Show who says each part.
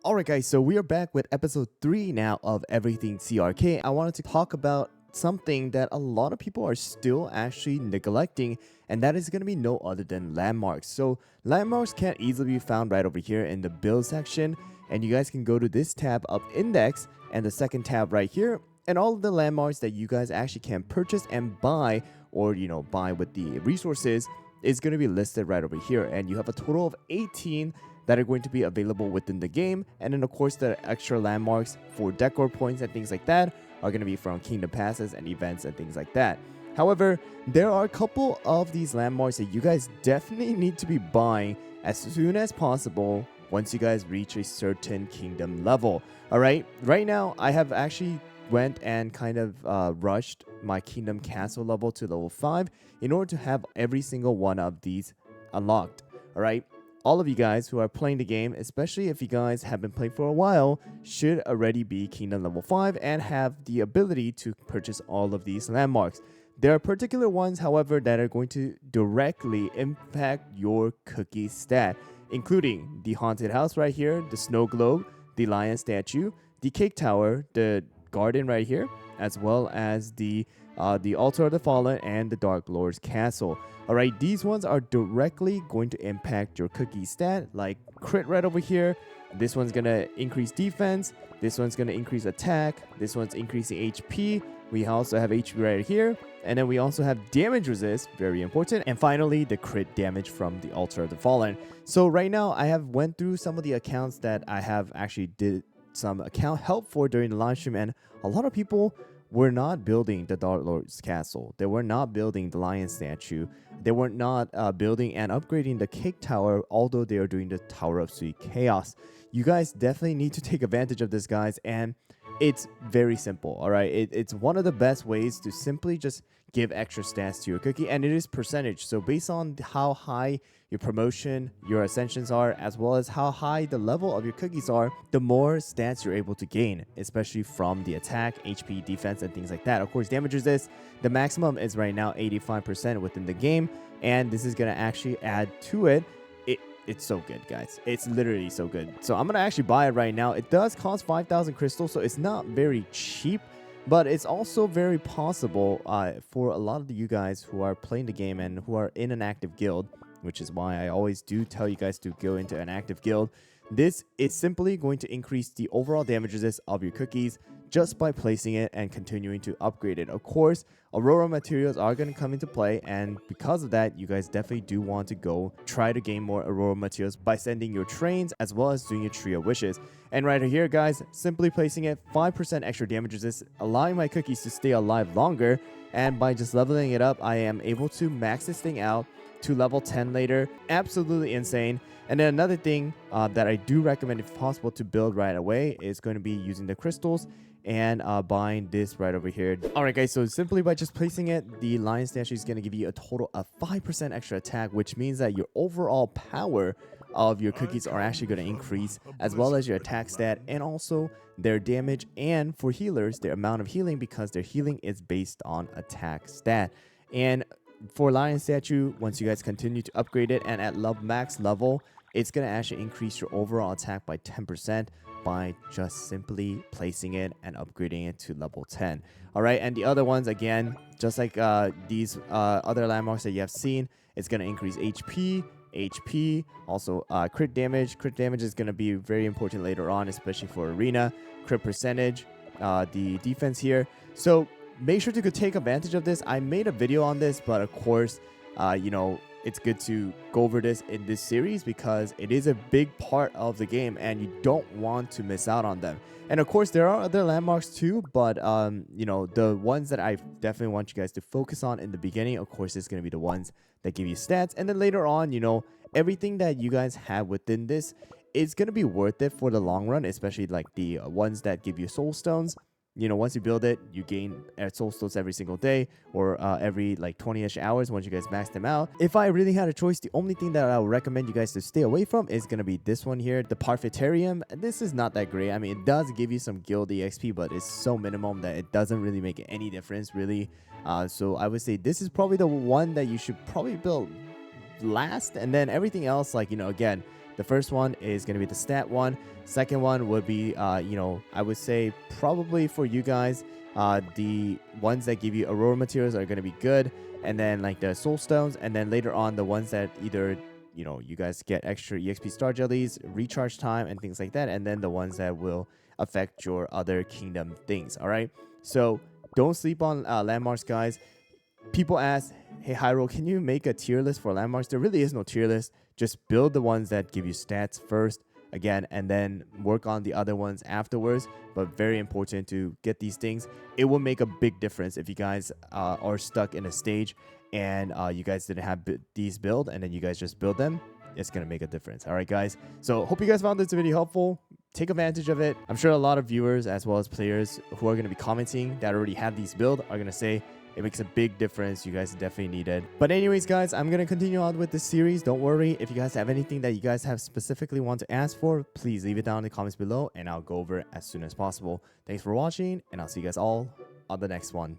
Speaker 1: Alright guys, so we are back with episode 3 now of Everything CRK. I wanted to talk about something that a lot of people are still actually neglecting, and that is going to be no other than landmarks. So landmarks can easily be found right over here in the build section, and you guys can go to this tab of index and the second tab right here, and all of the landmarks that you guys actually can purchase and buy, or buy with the resources, is going to be listed right over here. And you have a total of 18 that are going to be available within the game, and then of course the extra landmarks for decor points and things like that are going to be from kingdom passes and events and things like that. However, there are a couple of these landmarks that you guys definitely need to be buying as soon as possible once you guys reach a certain kingdom level. All right, right now I have actually went and kind of rushed my kingdom castle level to level 5 in order to have every single one of these unlocked. All right, all of you guys who are playing the game, especially if you guys have been playing for a while, should already be Kingdom level 5 and have the ability to purchase all of these landmarks. There are particular ones, however, that are going to directly impact your cookie stat, including the haunted house right here, the snow globe, the lion statue, the cake tower, the garden right here, as well as the altar of the fallen and the dark lord's castle. Alright, these ones are directly going to impact your cookie stat, like crit right over here. This one's gonna increase defense, this one's gonna increase attack, this one's increasing HP. We also have HP right here, and then we also have damage resist, very important, and finally the crit damage from the altar of the fallen. So right now I have went through some of the accounts that I have actually did some account help for during the live stream, and a lot of people were not building the Dark Lord's castle. They were not building the lion statue. They were not building and upgrading the cake tower, although they are doing the Tower of Sweet Chaos. You guys definitely need to take advantage of this, guys, and it's very simple. All right, it's one of the best ways to simply just give extra stats to your cookie, and it is percentage. So based on how high your promotion, your ascensions are, as well as how high the level of your cookies are, the more stats you're able to gain, especially from the attack, HP, defense, and things like that. Of course, damage resist, the maximum is right now 85% within the game, and this is going to actually add to it. It's so good, guys. It's literally so good. So I'm going to actually buy it right now. It does cost 5,000 crystals, so it's not very cheap, but it's also very possible for a lot of you guys who are playing the game and who are in an active guild, which is why I always do tell you guys to go into an active guild. This is simply going to increase the overall damage resist of your cookies just by placing it and continuing to upgrade it. Of course, Aurora materials are going to come into play, and because of that, you guys definitely do want to go try to gain more Aurora materials by sending your trains as well as doing your Tree of Wishes. And right here, guys, simply placing it 5% extra damage resist, allowing my cookies to stay alive longer, and by just leveling it up, I am able to max this thing out to level 10 later. Absolutely insane. And then another thing that I do recommend if possible to build right away is going to be using the crystals and buying this right over here. Alright guys, so simply by just placing it, the lion statue is going to give you a total of 5% extra attack, which means that your overall power of your cookies are actually going to increase, as well as your attack stat and also their damage, and for healers, their amount of healing, because their healing is based on attack stat. And for lion statue, once you guys continue to upgrade it and at max level, it's going to actually increase your overall attack by 10% by just simply placing it and upgrading it to level 10. All right, and the other ones, again, just like these other landmarks that you have seen, it's going to increase HP, also crit damage. Crit damage is going to be very important later on, especially for arena. Crit percentage, the defense here. So make sure to take advantage of this. I made a video on this, but of course, it's good to go over this in this series because it is a big part of the game and you don't want to miss out on them. And of course, there are other landmarks too, but the ones that I definitely want you guys to focus on in the beginning, of course, is going to be the ones that give you stats. And then later on, everything that you guys have within this is going to be worth it for the long run, especially like the ones that give you soul stones. Once you build it, you gain soul stones every single day or every like 20-ish hours once you guys max them out. If I really had a choice, the only thing that I would recommend you guys to stay away from is going to be this one here, the Parfitarium. This is not that great. I mean, it does give you some guild EXP, but it's so minimum that it doesn't really make any difference, really. So I would say this is probably the one that you should probably build last, and then everything else, like, again, The first one is going to be the stat one. Second one would be, I would say probably for you guys, the ones that give you aurora materials are going to be good. And then like the soul stones. And then later on, the ones that either, you guys get extra EXP star jellies, recharge time, and things like that. And then the ones that will affect your other kingdom things. All right. So don't sleep on landmarks, guys. People ask, hey, HyRoll, can you make a tier list for landmarks? There really is no tier list. Just build the ones that give you stats first, again, and then work on the other ones afterwards. But very important to get these things. It will make a big difference if you guys are stuck in a stage and you guys didn't have these build and then you guys just build them. It's going to make a difference. All right, guys. So hope you guys found this video helpful. Take advantage of it. I'm sure a lot of viewers as well as players who are going to be commenting that already have these build are going to say, it makes a big difference. You guys definitely need it. But anyways, guys, I'm going to continue on with this series. Don't worry. If you guys have anything that you guys have specifically want to ask for, please leave it down in the comments below and I'll go over it as soon as possible. Thanks for watching and I'll see you guys all on the next one.